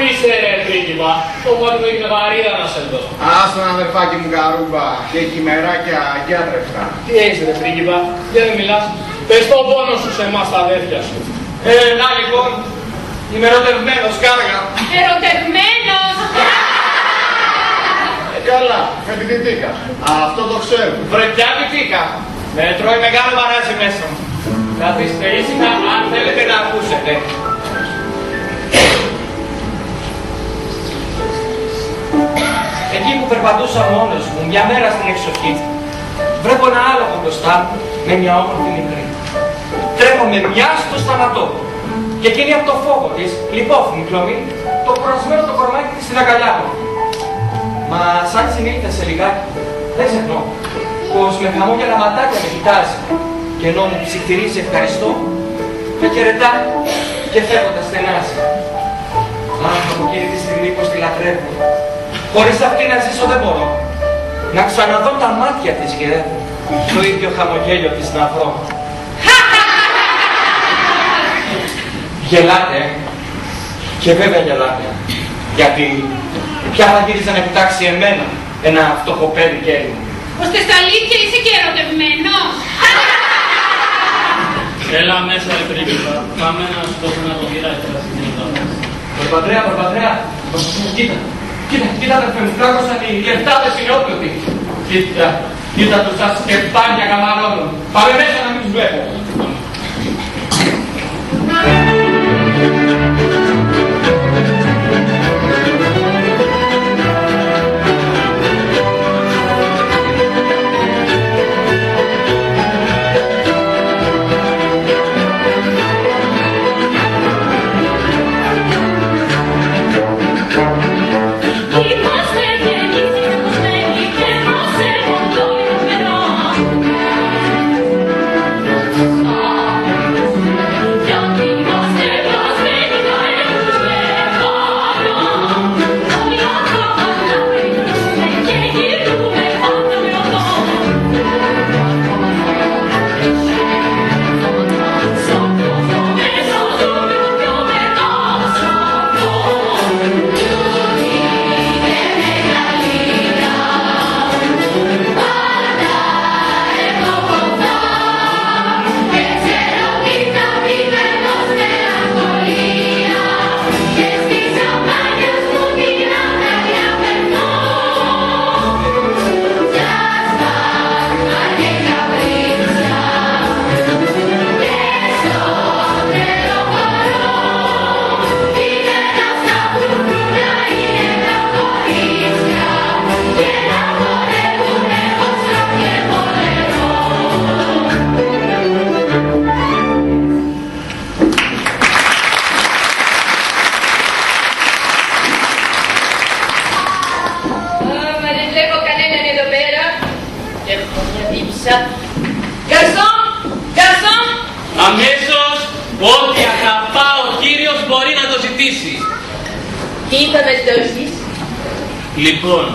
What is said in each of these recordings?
είσαι ρε πρίγκιπα, το μάτι μου έχει βαρύδα να σε δω. Άστον αδερφάκι μου καρούμπα, και χειμεράκια και άτρεφτα. Τι έχεις ρε πρίγκιπα, για δεν μιλάς. Πες το πόνο σου σε εμάς τα αδέρφια σου. Να λοιπόν, είμαι ερωτευμένος κάργα. Ερωτευμένος! Καλά, φετινητήκα. Αυτό το ξέρω. Βρε πια πιτήκα. Με τρώει μεγάλο μαράζι μέσα μου. Καθίστε ήσυχα αν θέλετε να ακούσετε. Εκεί που περπατούσα μόνος μου, μια μέρα στην εξοχή, βλέπω ένα άλογο μπροστά μου με μια όμορφη μικρή. Τρέχομαι μια στο σταματώ και εκείνη από το φόβο της, λιπόφημη κλωμή, το κουρασμένο το κορμάκι της στην αγκαλιά μου. Μα σαν συνήλθε λιγάκι, δεν ξεχνώ πως με χαμόγελα ματάκια με κοιτάζει και ενώ μου ψιθυρίζει ευχαριστώ, με χαιρετά και φεύγοντας στενάζει. Αχ, από εκείνη τη στιγμή πως τη λατρεύω. Χωρίς αυτή να ζήσω δεν μπορώ. Να ξαναδώ τα μάτια της γυρεύω, το ίδιο χαμογέλιο της να βρω. Γελάτε, και βέβαια γελάτε, γιατί ποια θα γύριζε να κοιτάξει εμένα, ένα φτωχό παιδί γέλιο. Ώστε στα αλήθεια είσαι και ερωτευμένος. Έλα μέσα ρε πρίγκιπα, πάμε να σου δώσω ένα κοκκυράκι τώρα στην κοινότητα μας. Προπατρέα, κοίτα αδερφέ μου, φράγωσαν οι λεφτάδες είναι όπλωτοι. Κοίτα τους τα σκεπάνια καμαρώνουν. Πάμε μέσα να μην τους βλέπω. Αμέσως, ό,τι αγαπά ο Κύριος μπορεί να το ζητήσει. Τι θα με δώσεις? Λοιπόν,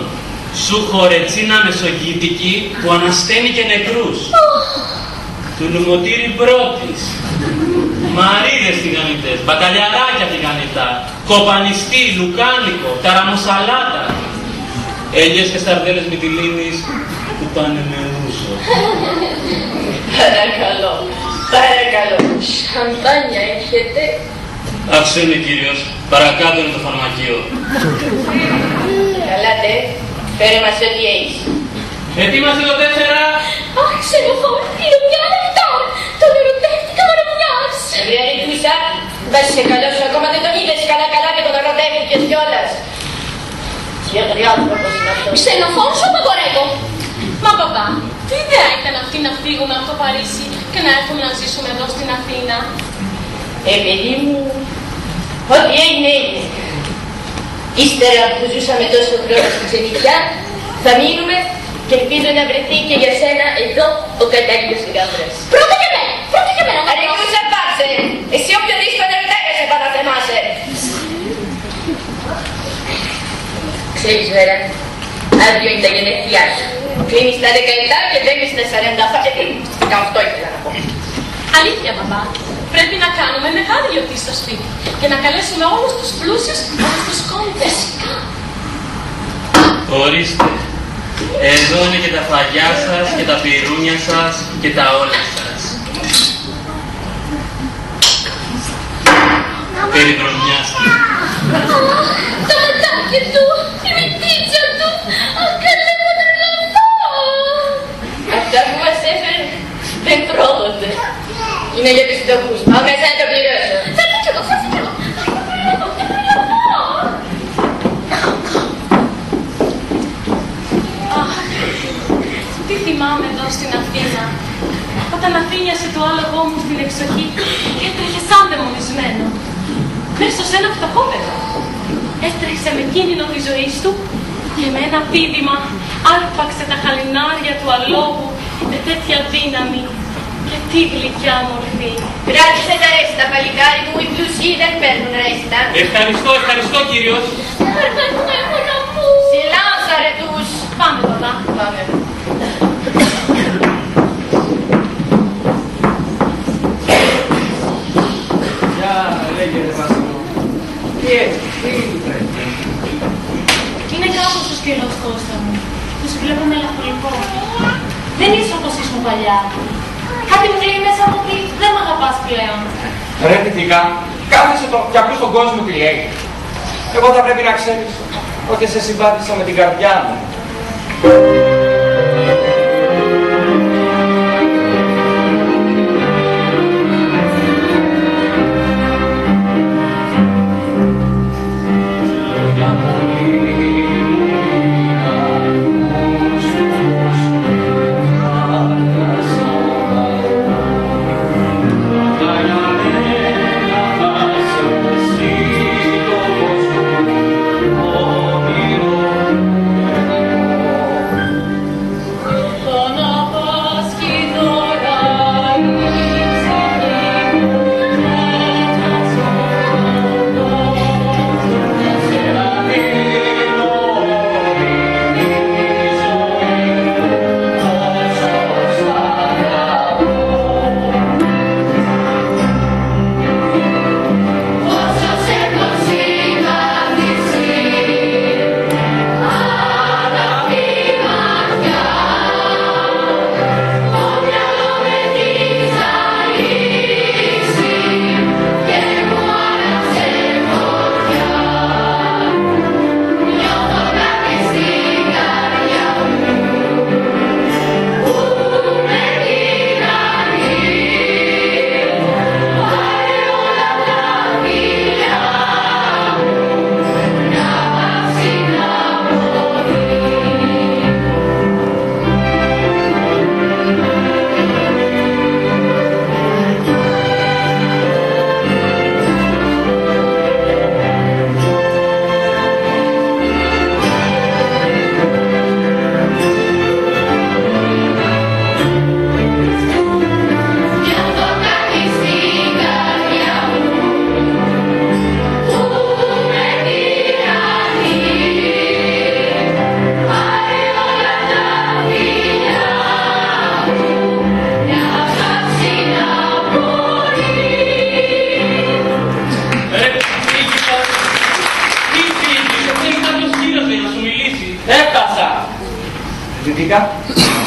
σου χορετσίνα μεσογείτικη που ανασταίνει και νεκρούς. Του λουμωτήρι πρώτης. Μαρίδες τηγανιτές, μπακαλιαράκια τηγανιτά, κοπανιστή, λουκάνικο, ταραμοσαλάτα. Έλιες και σαρδέλες μυτιλίνης που πάνε με ούσο. Παρακαλώ, παρακαλώ. Σαμπάνια έχετε? Αυτό είναι Κύριος, παρακάτω είναι το φαρμακείο. Καλά τε, φέρε μας ό,τι έχεις. Ετοίμασε το 4. Αχ, ξενοχώρη, λουμιά λεπτά. Τον ερωτεύτηκα μαραβιάς. Ευρία Ρικούσα, θα είσαι καλός, ακόμα δεν τον είδες καλά και τον ερωτεύτηκες κιόλας. Τι αγριάνθρωπος είναι αυτός. Ξενοχώρος απαγορεύω. Μα παπά, τι ιδέα ήταν αυτή να φύγουμε από το Παρίσι και να έρθουμε να ζήσουμε εδώ στην Αθήνα? Παιδί μου, ό,τι έγινε έγινε. Ύστερα που ζούσαμε τόσο χρόνο στην ξενιτιά, θα μείνουμε και ελπίζω να βρεθεί και για σένα εδώ ο κατάλληλος γάμβρας. Πρώτα και μένα, πρώτα και μένα. Αρικούσα πάψε, εσύ όποιο δύσκολο ερωτεύεσαι πάντα θεμάσαι. Ξέρεις Βέρα, αύριο είναι τα γενέθλιά σου. Κλείνεις τα 17 και μπαίνεις στα 48. Και αυτό ήθελα να πω. Αλήθεια παπά, πρέπει να κάνουμε μεγάλη γιορτή στο σπίτι και να καλέσουμε όλους τους πλούσιους από τους κόντες. Ορίστε. Εδώ είναι και τα φαγιά σας και τα πυρούνια σας και τα όλα σας. Περί χρονιάς σας. Τα ματάκια του, η μυτίτσα του, καλέ μου να λαμβώ. Αυτά που μας έφερε δεν τρώγονται. Είναι για τους φτωχούς. Πάω μέσα να το πληρώσω. Θα έρθω κι εγώ, θα έρθω κι εγώ. Τι θυμάμαι εδώ στην Αθήνα, όταν αφήνιασε το άλογο μου στην εξοχή και έτρεχε σαν δαιμονισμένο. Μέσα σε ένα φτωχό παιδί. Έτρεξε με κίνδυνο της ζωής του και με ένα πήδημα άρπαξε τα χαλινάρια του αλόγου με τέτοια δύναμη και τι γλυκιά μορφή. Κράτησε τα ρέστα, παλικάρι μου, οι πλούσιοι δεν παίρνουν ρέστα. Ευχαριστώ κύριος. Σιλάνσα ρε τους. Πάμε τώρα. Πάμε. Για λέγε ρε Βάσιλο. Τι πρέπει. Είναι κάπως ο σκελός, Κώστα μου. Τους βλέπω μελαγχολικό. Δεν είσαι όπως ήσουν παλιά. Κάτι μου λέει μέσα μου ότι δεν μ' αγαπάς πλέον. Ρε θετικά, κάθεσαι και ακούς τον κόσμο τι λέει. Εγώ θα πρέπει να ξέρεις ότι σε συμπάθησα με την καρδιά μου.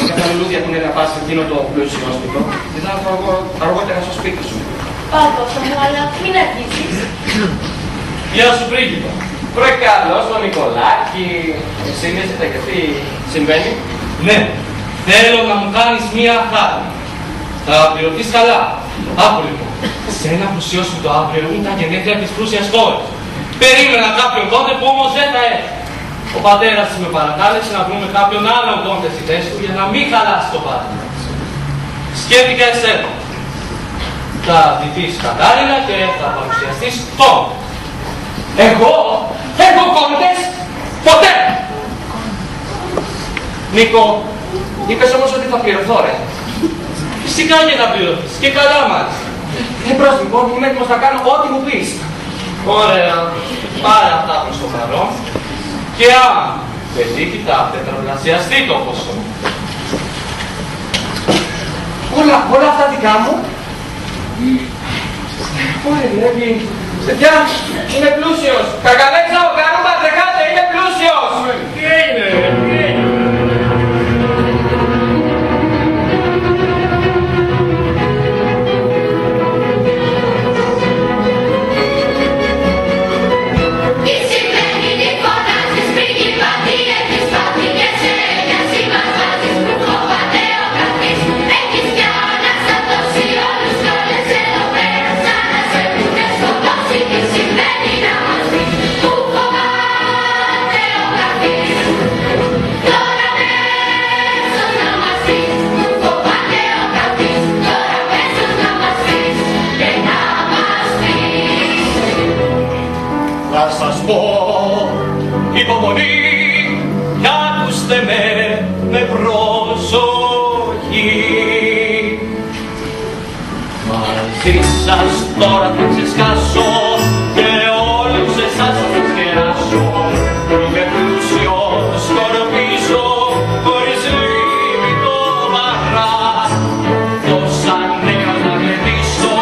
Για τα λουλούδια που είναι να πας εκείνο το πλούσιο σπίτι. Δεν θα έρθω αργότερα στο σπίτι σου. Πάπα μου, αλλά μην αρχίσεις. Γεια σου πρίγκιπα. Προκαλώς τον Νικολάκη. Εσύ νιώθετε και τι συμβαίνει. Ναι, θέλω να μου κάνεις μία χάρη. Θα πληρωθείς καλά. Άκου λοιπόν, σε να πλουσιώσουν το αύριο είναι τα γενέθλια της πλούσιας κόρης. Περίμενα κάποιον τότε που όμως δεν θα έρθει. Ο πατέρας με παρακάλεσε να βρούμε κάποιον άλλον κόντε στη θέση του για να μην χαλάσει το πάρτι. Σκέφτηκα εσένα. Θα ντυθείς κατάλληλα και θα παρουσιαστείς κόντε. Εγώ κόντες, ποτέ! Νίκο, είπες όμως ότι θα πληρωθώ ρε. Φυσικά και να πληρωθείς και καλά μάλιστα. Εμπρός λοιπόν, είμαι έτοιμος να κάνω ό,τι μου πεις. Ωραία, πάρε αυτά προς το παρόν. Και αν πετύχει θα τετραπλασιαστεί το ποσό. Όλα αυτά δικά μου. Ωραία, βλέπει. Παιδιά, είναι πλούσιος. Κακαλέξα, ο Καρούμπα, τρεχάτε, είναι πλούσιος. Τι έγινε, τι έγινε. Θα σας πω υπομονή, κι άκουστε με προσοχή. Μαζί σας τώρα θα ξεσκάσω και όλους εσάς θα σας κεράσω. Είμαι πλούσιος, σκορπίζω, χωρίς λύπη το βαρά. Τόσα νέα να γλεντήσω,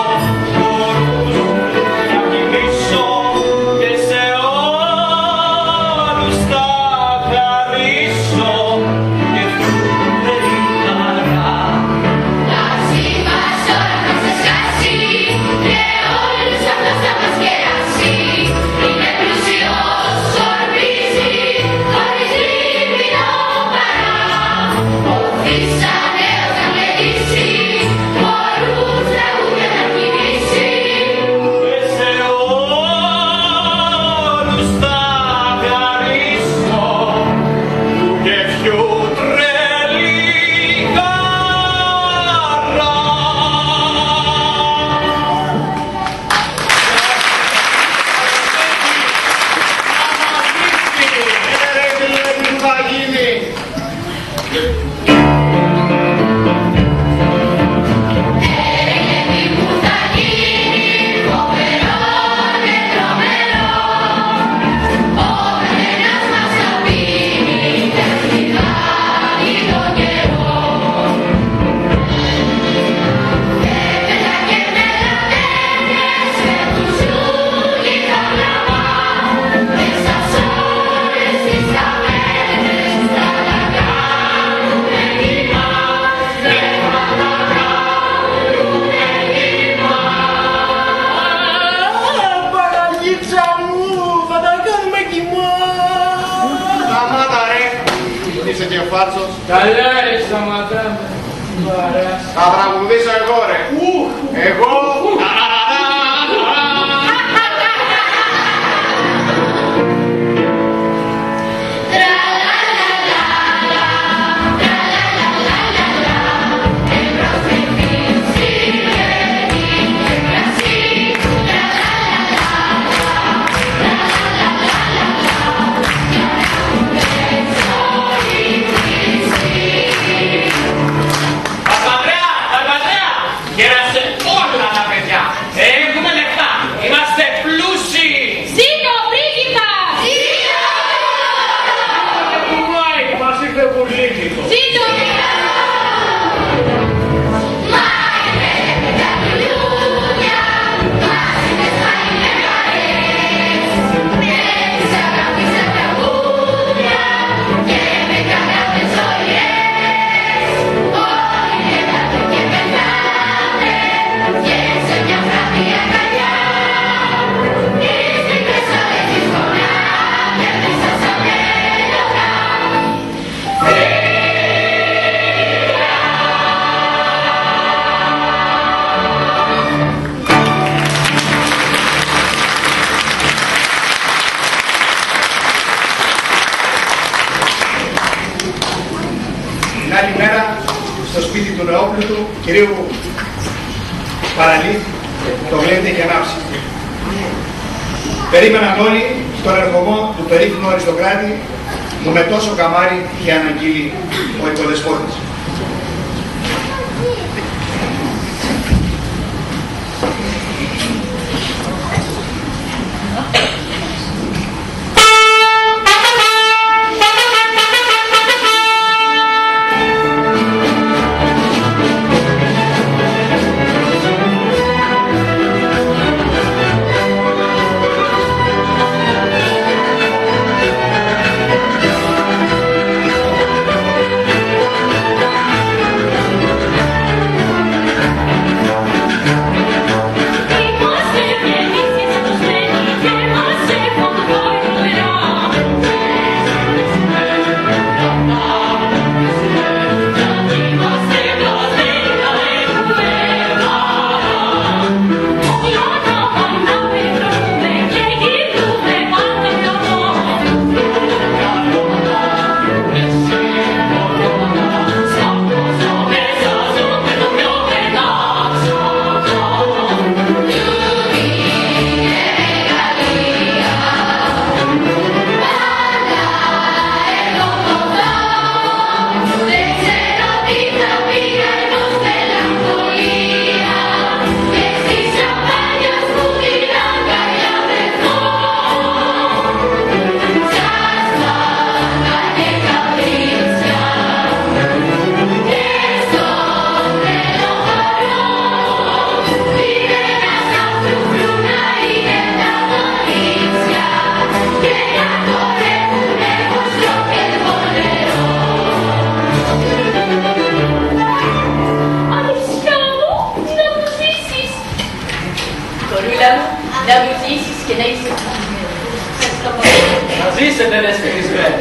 χορούς να κοιμήσω και σε όλους θα χαρίσω και φρούτερη χαρά. Μαζί μας όλα θα ξεσκάσει και όλους αυτός θα μας κεράσει. Είναι πλούσιος, σκορπίζει, χωρίς λύπη το παρά. Οφήσα νέος να γλεντήσει, χορούς τραγούδια να κινήσει. Και σε όλους θα χαρίσω και πιο τρελή χαρά. Ρε βλέπει που θα γίνει. Έρεγε που θα γίνει, φοβερό και τρομερό. Ο καθένας μας θα πίνει και φυλάει τον καιρό. Έπαιζα και με λατέρνες, με μπουζούκι τα βλαμά. Μέσα σ' όλες τις ταβέρνες θα τα κάνουμε κύμα. Παναγίτσα μου, θα τα κάνουμε κοιμά. Σταμάτα ρε. Είσαι και φάτσος. Καλά ρε, σταματάμε. Θα τραγουδήσω εγώ ρε. Εγώ. Παπαδρέα, γέρασε όλα τα παιδιά. Έχουμε λεφτά, είμαστε πλούσιοι. Ζήτω ο πρίγκιπας! Κουμάι, μας ήρθε πουλίκικο. Ζήτω! Την άλλη μέρα, στο σπίτι του νεόπλουτου, κυρίου Παραλή, το βλέπετε και ανάψει. Περίμεναν όλοι τον ερχομό του περίφημου αριστοκράτη που με τόσο καμάρι είχε αναγγείλει ο οικοδεσπότης. να είσαι ευχαριστημένο. Ευχαριστώ πολύ. Να ζήσετε, δέσποινη Σβέν.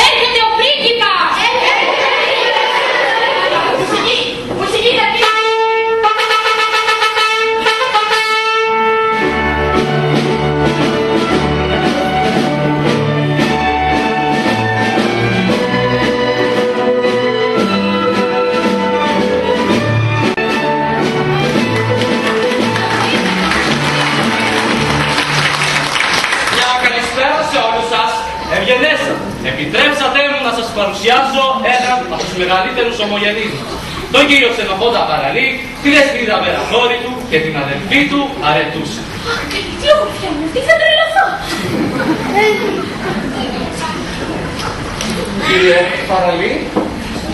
Έρχεται ο πρίγκιπας! Μουσική! Μουσική να πει! Ευγενέστατα, επιτρέψατε μου να σας παρουσιάσω έναν από τους μεγαλύτερους ομογενείς μας, τον κύριο Ξενοφόντα Παραλή, τη δεσποινίδα Βερανόρη του και την αδελφή του Αρετούσα. Τι όμορφια είναι αυτή, θα τρελαθώ! Κύριε Παραλή,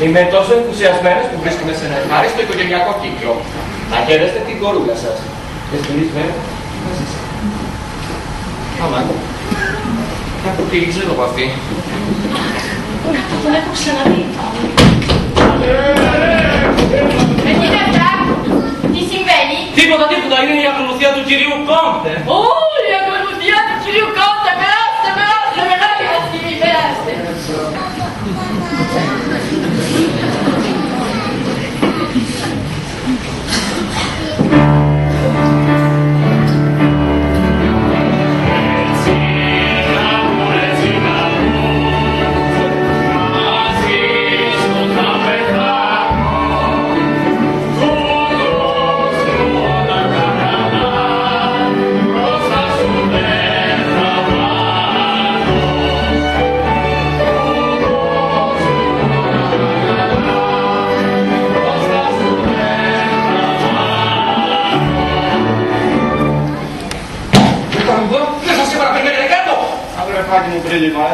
είμαι τόσο ενθουσιασμένος που βρίσκομαι σε ένα ευχάριστο οικογενειακό κύκλο. Να χαίρεστε την κορούλα σας. Δεσποινή Σβέν, μαζί σας. Αμάν. Κάπου τι ξέρω από αυτή. Τον έχω ξαναδεί. Με τι είναι αυτά, τι συμβαίνει? Τίποτα, είναι η ακολουθία του κυρίου Κόντε. Η ακολουθία του κυρίου Κόντε, περάστε, μεγάλη μας τιμή, περάστε.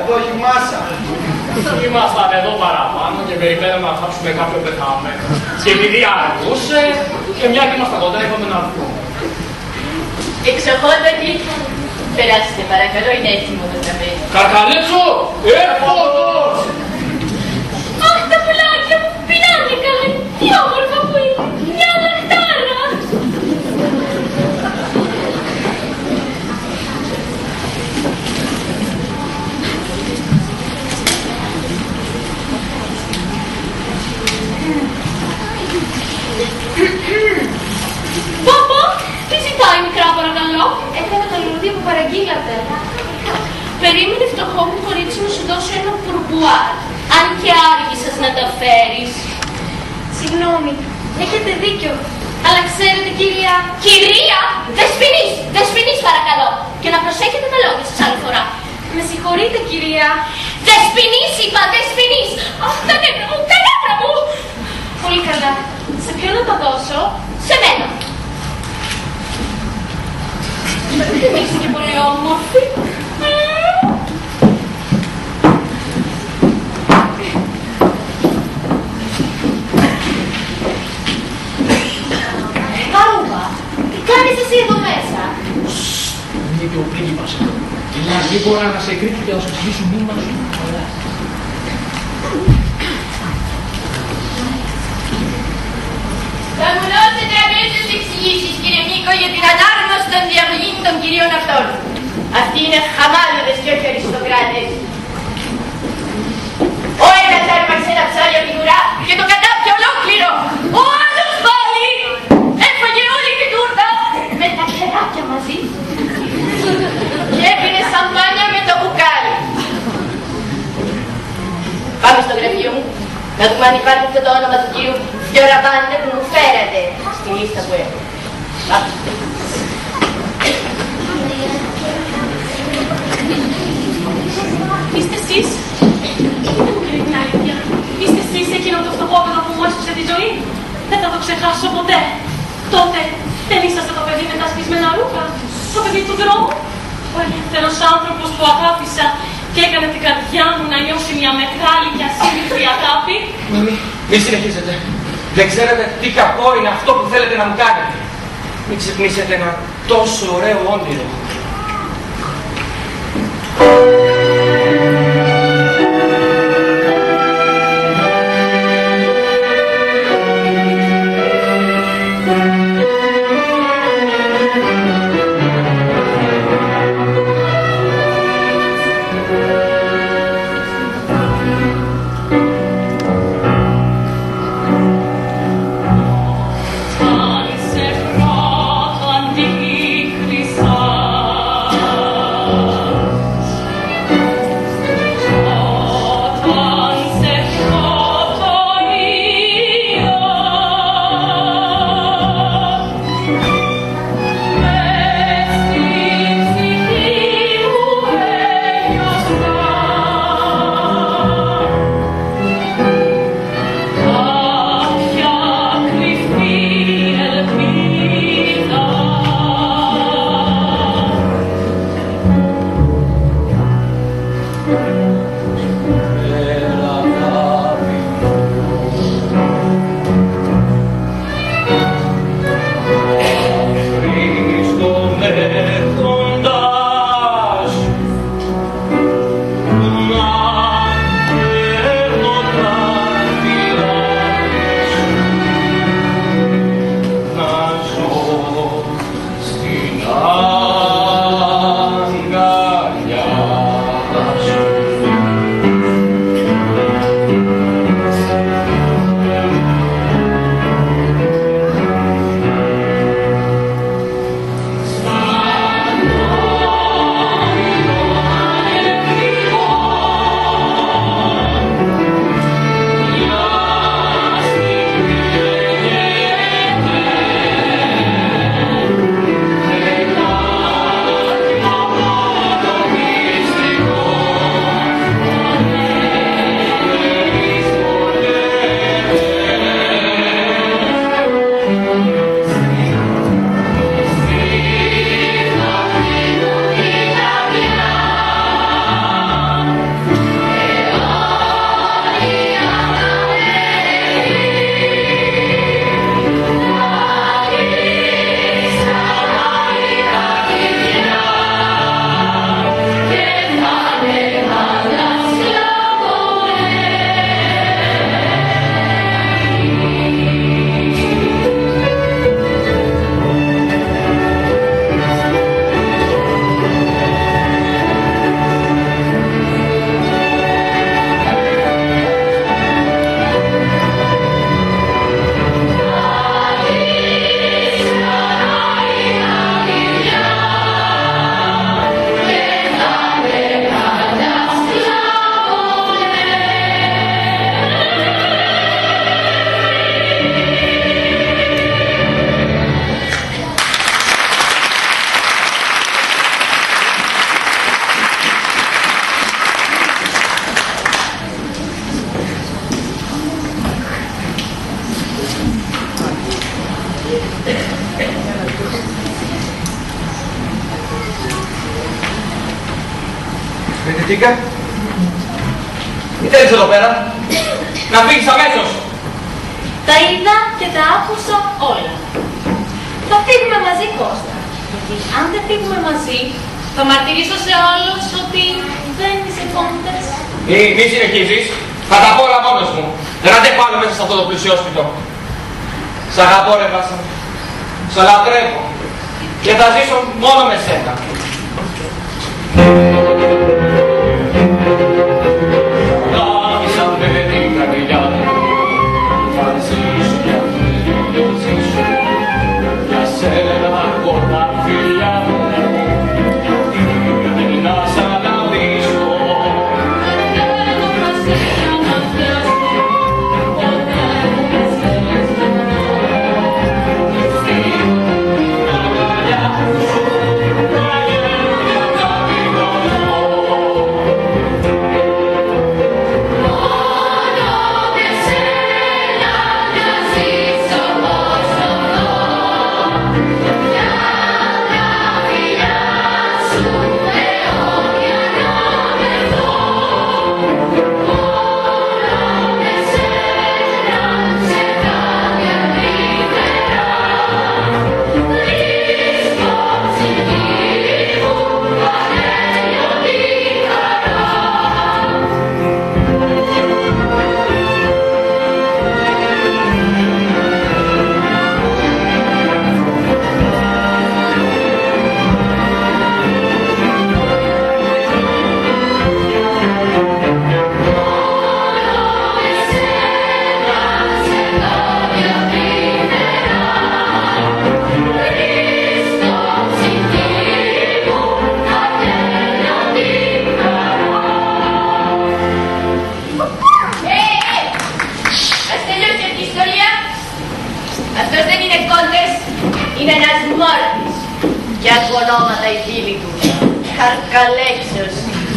Εδώ έχει μάσα. Ήμασταν εδώ παραπάνω και περιμέναμε να θάψουμε κάποιο πεθαμένο. Και επειδή αργούσε, και μια και ήμασταν κοντά, είπαμε να βγούμε. Εξοχότατη, περάστε παρακαλώ, είναι έτοιμο το τραπέζι. Καρκαλέτσο, έφοδος! Αχ, τα πουλάκια μου πεινάνε καλά. Τι όμορφα που είναι. Μια λαχτάρα. Παπά, τι ζητάει μικρά παρακαλώ? Έκανα το λουλούδι που παραγγείλατε. Περίμενε φτωχό μου κορίτσι μου σου δώσω ένα πουρμπουάρ. Αν και άργησες να τα φέρεις. Συγγνώμη, έχετε δίκιο. Αλλά ξέρετε κυρία... Κυρία! Δεσποινής παρακαλώ. Και να προσέχετε τα λόγια σας άλλη φορά. Με συγχωρείτε κυρία. Δεσποινής είπα, δεσποινής! Αχ, τα νεύρα μου, τα νεύρα μου! Πολύ καλά. Σε ποιον να τα δώσω? Σε μένα. Είσαι και πολύ όμορφη. Καρούβα, τι κάνεις εσύ εδώ μέσα? Είναι και ο πρίγκιπας εδώ. Μια γρήγορα να σε εκρύψω και να σου εξηγήσω μήνυμα σου. Θα μου δώσετε αμέσως εξηγήσεις, κύριε Νίκο, για την ανάρμοση των διαβολήν των κυρίων αυτών. Αυτοί είναι χαμάλουδες και όχι αριστοκράτες. Ο ένας άρπαξε ένα ψάρι από την ουρά και το κατάπιε ολόκληρο. Ο άλλος πάλι έφαγε όλη την τούρτα με τα ξεράκια μαζί και έπινε σαμπάνια με το μπουκάλι. Πάμε στο γραφείο μου να δούμε αν υπάρχει αυτό το όνομα του κύριου Φιωραβάντε που μου φέρατε στη λίστα που έχω. Πάμε. Είστε εσείς? Δεν μου κύριε την αλήθεια. Είστε εσείς εκείνο το φτωχότερο που μου έσωσε τη ζωή? Δεν θα το ξεχάσω ποτέ. Τότε δεν είσαστε το παιδί με τα σπισμένα ρούχα? Το παιδί του δρόμου? Ο ελεύθερος άνθρωπος που αγάπησα και έκανε την καρδιά μου να νιώσει μια μεγάλη και ασύλληπτη αγάπη. Μη συνεχίζετε. Δεν ξέρετε τι κακό είναι αυτό που θέλετε να μου κάνετε. Μην ξυπνήσετε ένα τόσο ωραίο όνειρο. Κίκα, τι θέλεις εδώ πέρα? Να φύγεις αμέσως! Τα είδα και τα άκουσα όλα. Θα φύγουμε μαζί, Κώστα. Γιατί αν δεν φύγουμε μαζί, θα μαρτυρήσω σε όλους ότι δεν είσαι κόντες. Μη συνεχίζεις. Θα τα πω όλα μόνος μου. Δεν αντέχω άλλο μέσα σε αυτό το πλουσιόσπιτο. Σ' αγαπώ ρε Βάσα. Σ' λατρεύω. Και θα ζήσω μόνο με σένα. Άρχισα με την καρδιά μου. Θα ζήσω για ζήσω. Για σένα έχω τα φιλιά μου. Γιατί να σ' αναδείξω. Είναι ένας μόρφης και από ονόματα οι φίλοι του. Καρκαλέξος,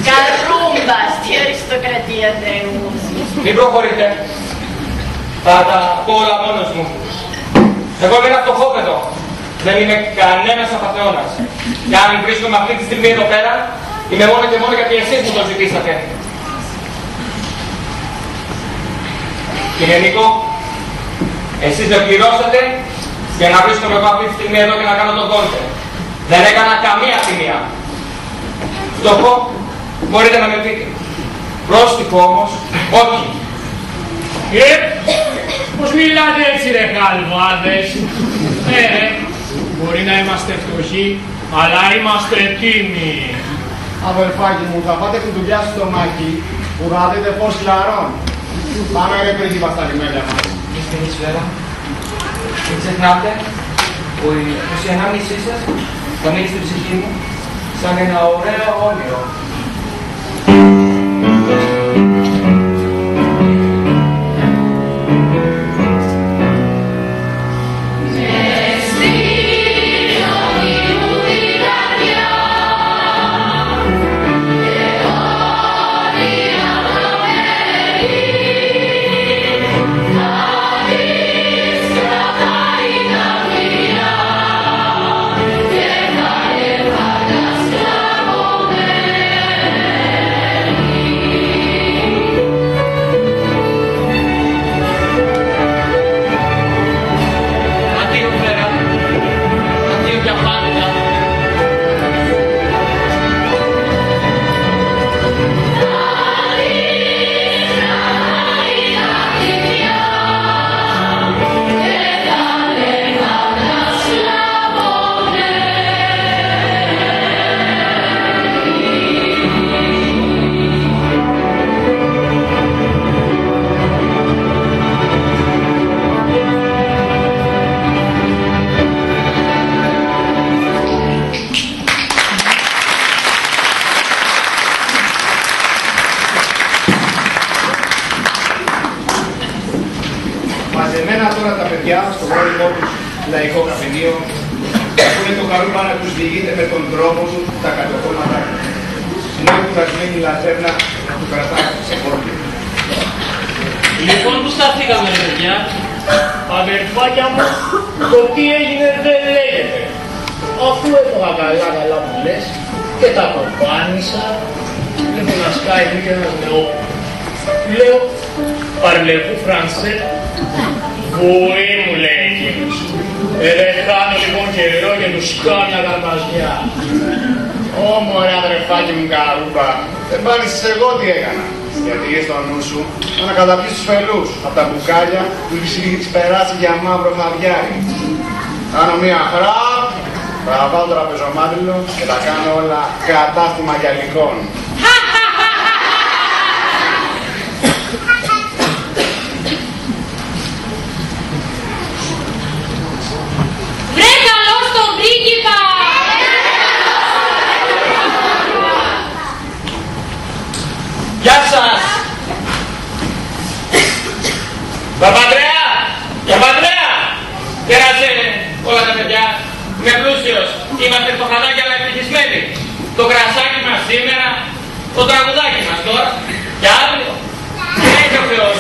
Καρούμπας, τι αριστοκρατία Θεού. Μην προχωρείτε. Θα τα πω όλα μόνος μου. Εγώ είμαι ένα φτωχόπεδο. Δεν είμαι κανένας απατεώνας. Και αν βρίσκομαι αυτή τη στιγμή εδώ πέρα, είμαι μόνο και μόνο γιατί εσείς μου το ζητήσατε. Κύριε Νίκο, εσείς με πληρώσατε για να βρίσκομαι εγώ αυτή τη στιγμή εδώ και να κάνω τον κόντε. Δεν έκανα καμία θυμία. Φτωχό, μπορείτε να με πείτε. Πρόστιχο όμως, όχι. Πώς μιλάτε έτσι ρε χαλβάδες. Ρε, μπορεί να είμαστε φτωχοί, αλλά είμαστε τίμοι. Αδελφάκι μου, θα πάτε τη δουλειά στο μάκι που θα δείτε πώς λαρώνει. Πάμε ρε πρίγκιπα στα λιμέλια μας. Είστε εμείς βέβαια. Μην ξεχνάτε ότι η ανάμνησή σας θα μείνει στην ψυχή μου σαν ένα ωραίο όνειρο. Μαζεμένα τώρα τα παιδιά στο γόνιμο τους λαϊκό καφενείο που είναι το καρούμπα να τους διηγείται με τον τρόπο του τα κατοχώματα του. Ενώ η κουρασμένη λατέρνα να του κρατάει σε πόρτι. Λοιπόν, που σταθήκαμε ρε παιδιά. Αδερφάκια μου, το τι έγινε δεν λέγεται. Αφού έφαγα καλά μου λες και τα κοπάνισα, Βλέπω να σκάει και ένας νεόπλος. Λέω, παρλεβού Φρανσέ. Βουή μου λέει εκείνος. Δεν χάνω λοιπόν καιρό και τους κάνω μια καρπαζιά. Μωρέ αδερφάκι μου καρούπα, δεν πάρεις εγώ τι έκανα. Γιατί είσαι στο νου σου να καταπιείς τους φελούς από τα μπουκάλια που τους περάσει για μαύρο χαβιάρι. Κάνω μία χραπ, θα βάλω το τραπεζομάντιλο και τα κάνω όλα κατάστημα γυαλικών. Βρε καλώς τον πρίγκιπα! Γεια σας! Παπαντρέα! Παπαντρέα! Κέρασε όλα τα παιδιά. Είμαι πλούσιος. Είμαστε φτωχανάκια αλλά ευτυχισμένοι. Το κρασάκι μας σήμερα, το τραγουδάκι μας τώρα και αύριο. Έχει ο Θεός.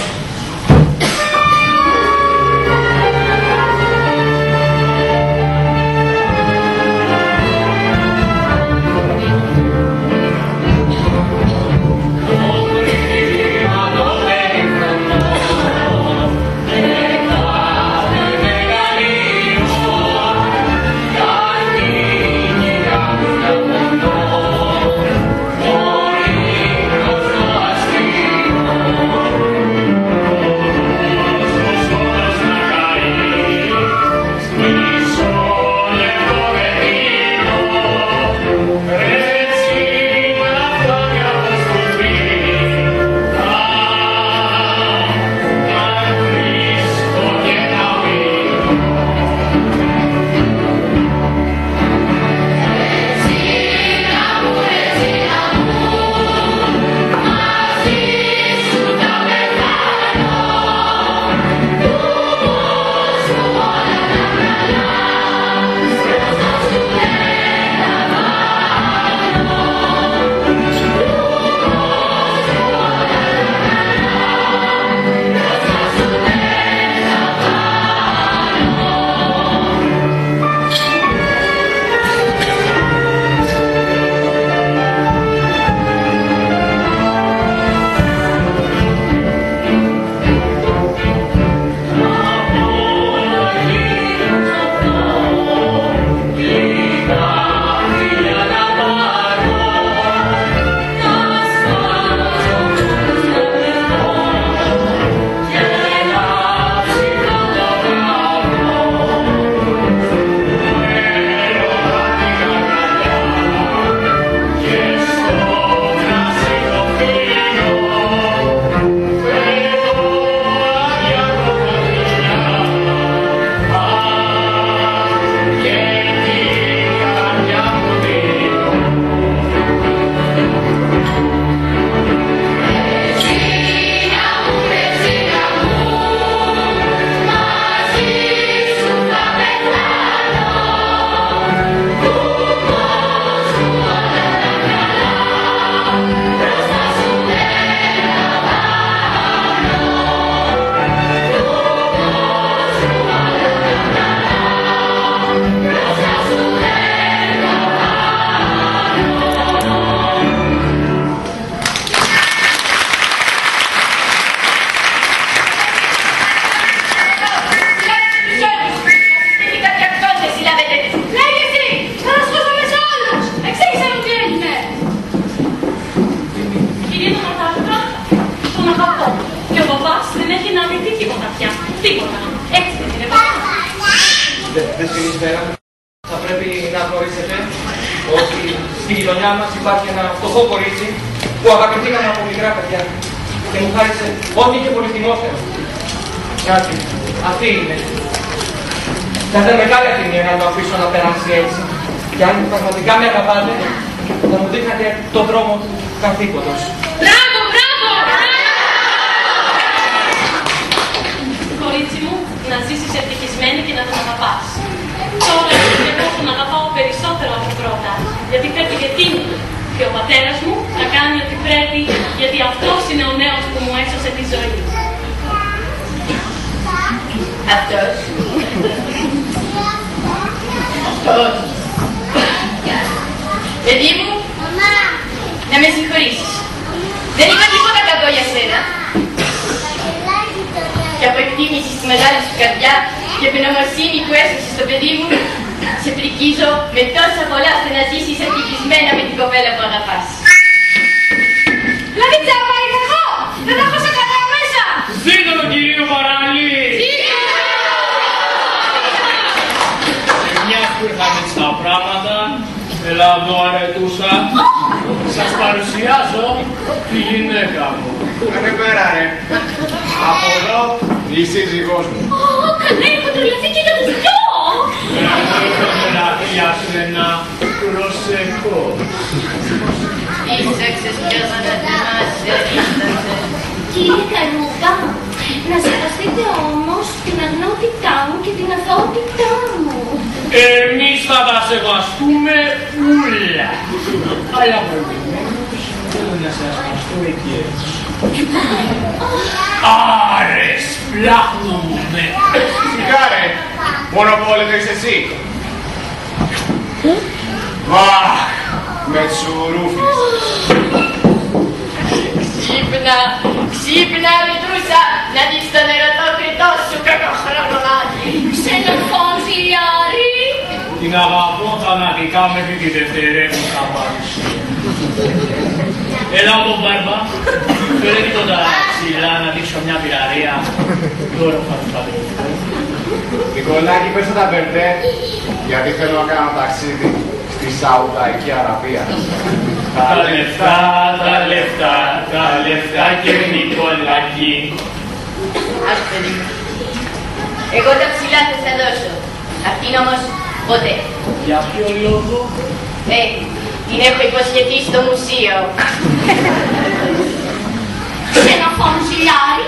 Δεσποινής, θα πρέπει να γνωρίσετε ότι στη γειτονιά μας υπάρχει ένα φτωχό κορίτσι που αγαπηθήκαμε από μικρά παιδιά και μου χάρισε ό,τι και πολυτιμότερο. Κάτι, αυτή είναι. Θα ήταν μεγάλη ευθυνία να το αφήσω να περάσει έτσι και αν πραγματικά με αγαπάτε, θα μου δείχνατε τον δρόμο του καθήκοντος. Μπράβο, μπράβο! Κορίτσι μου, να ζήσεις ευτυχισμένη και να τον αγαπάς. Τώρα και εγώ τον αγαπάω περισσότερο από πρώτα, γιατί πρέπει και εκείνη και ο πατέρας μου να κάνει ό,τι πρέπει, γιατί αυτός είναι ο νέος που μου έσωσε τη ζωή. Αυτός. Αυτός. Παιδί μου, να με συγχωρήσεις. μεγάλη σου καρδιά και ευγνωμοσύνη που έσωσες στο παιδί μου, σε πρικίζω με τόσα πολλά ώστε να ζήσεις ευτυχισμένα με την κοπέλα που αγαπάς. Δηλαδή τσάπα είμαι εγώ! Δεν θα έχω σε καλά μέσα! Ζήτω τον κυρίο Παράλη! Μια που ήρθαν έτσι τα πράγματα, έλα εδώ αρετούσα, σας παρουσιάζω τη γυναίκα μου. Κάνε πέρα ρε. Από εδώ η σύζυγός μου. Καλά, έχω τρελαθεί και για τους δυο! Έχω τρελαθεί για σένα, προσεχώ. Ήσαξες κι άμα να θυμάσαι, ίσταξε. Κύριε Καρούμπα, να σεβαστείτε όμως την αγνότητά μου και την αθωότητά μου. Εμείς θα τα σεβαστούμε ούλα. Αλλά προηγουμένως θέλω να σας σεβαστώ εκεί έτσι. Άρες, πλάχνουμε. Σιγάρε, μόνο που όλο το είσαι εσύ. Αχ, Με τσουρούφλες. Ξύπνα, ξύπνα Μητρούσα, να δεις τον ερωτό κριτό σου κακοχρονολάκι. Ξενοφόνσιλιάρη. την αγαπώ φανατικά μέχρι τη δευτερεύουσα παρουσία. Έλα από μπάρμπα, φέρε τίποτα ψηλά να δείξω μια πειραρία. Τώρα θα τους πατρευτώ. Νικολάκη, πες τα μπερδέ, γιατί θέλω να κάνω ταξίδι στη Σαουδαϊκή Αραβία. Τα λεφτά, τα λεφτά, τα λεφτά και Νικολάκη. Άκου παιδί μου. Εγώ τα ψηλά θα σε δώσω. Αυτήν όμως ποτέ. Για ποιο λόγο? Την έχω υποσχεθεί στο μουσείο. Ξενοφόνσιλιάρη.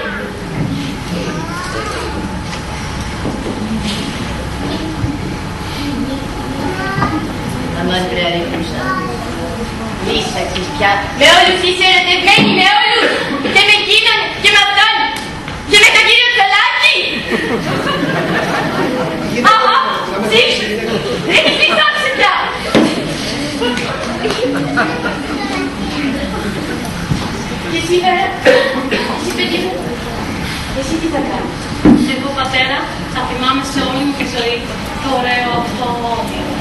Αμάν πρεαρρύθμισα. Λύσαξες πια. Με όλους είσαι ερωτευμένη, με όλους. Και με εκείνον και με αυτόν. Και με τον κύριο Τσολάκη. Αχα, έχεις λυθώσει πια. Και σήμερα, εσύ παιδί μου, εσύ τι θα κάνεις? Εγώ, πατέρα, θα θυμάμαι σε όλη μου τη ζωή το ωραίο αυτό όνειρο.